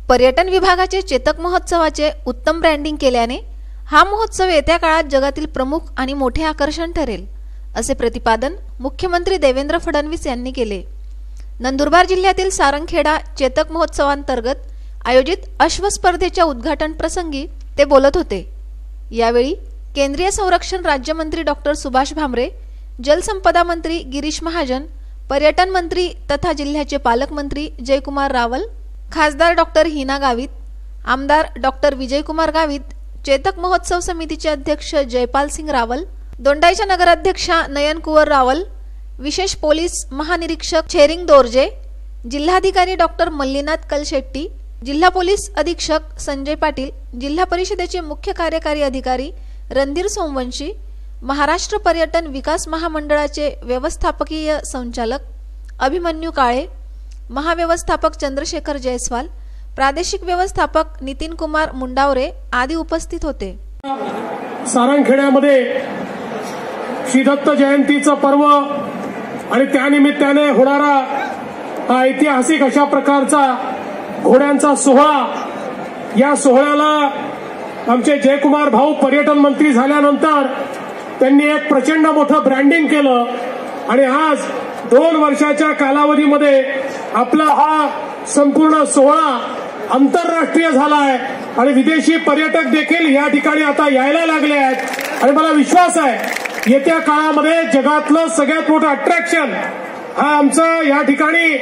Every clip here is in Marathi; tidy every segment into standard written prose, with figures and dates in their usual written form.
पर्यटन विभागाचे चेतक महोत्सवाचे उत्तम ब्रँडिंग केल्याने हा महोत्सव येत्या काळात जगातील प्रमुख आणि मोठे आकर्षण ठरेल, असे प्रतिपादन मुख्यमंत्री देवेंद्र फडणवीस यांनी केले। नंदुरबार जिल्ह्यातील सारंगखेडा चेतक महोत्सवांतर्गत आयोजित अश्व स्पर्धेच्या उद्घाटन प्रसंगी ते बोलत होते। यावेळी केंद्रीय संरक्षण राज्यमंत्री डॉक्टर सुभाष भामरे, जलसंपदा मंत्री गिरीश महाजन, पर्यटन मंत्री तथा जिल्ह्याचे पालकमंत्री जयकुमार रावल, खासदार डॉक्टर हिना गावित, आमदार डॉक्टर विजयकुमार गावित, चेतक महोत्सव समितीचे अध्यक्ष जयपाल सिंग रावल, दोंडाईच्या नगराध्यक्षा नयन कुंवर रावल, विशेष पोलीस महानिरीक्षक छेरिंग दोर्जे, जिल्हाधिकारी डॉक्टर मल्लीनाथ कलशेट्टी, जिल्हा पोलीस अधीक्षक संजय पाटील, जिल्हा परिषदेचे मुख्य कार्यकारी अधिकारी रणधीर सोमवंशी, महाराष्ट्र पर्यटन विकास महामंडळाचे व्यवस्थापकीय संचालक अभिमन्यू काळे, महाव्यवस्थापक चंद्रशेखर जयस्वाल, प्रादेशिक व्यवस्थापक नितीन कुमार मुंडावरे आदी उपस्थित होते। सारंगखेड्यामध्ये श्री दत्त जयंतीचं पर्व आणि त्यानिमित्ताने होणारा हा ऐतिहासिक अशा प्रकारचा घोड्यांचा सोहळा, या सोहळ्याला आमचे जयकुमार भाऊ पर्यटन मंत्री झाल्यानंतर त्यांनी एक प्रचंड मोठं ब्रँडिंग केलं आणि आज 2 वर्षाच्या कालावधीमध्ये आपला हा संपूर्ण सोहळा आंतरराष्ट्रीय झाला आहे आणि विदेशी पर्यटक देखील या ठिकाणी आता यायला लागले आहेत आणि मला विश्वास आहे येत्या काळामध्ये जगातलं सगळ्यात मोठं अट्रॅक्शन हा आमचा या ठिकाणी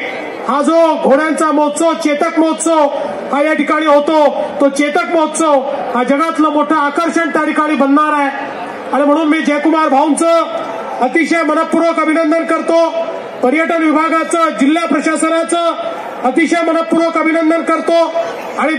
हा जो घोड्यांचा महोत्सव चेतक महोत्सव हा या ठिकाणी होतो, तो चेतक महोत्सव हा जगातलं मोठं आकर्षण त्या ठिकाणी बनणार आहे आणि म्हणून मी जयकुमार भाऊंचं अतिशय मनपूर्वक अभिनंदन करतो। पर्यटन विभागाचं, जिल्हा प्रशासनाचं अतिशय मनपूर्वक अभिनंदन करतो आणि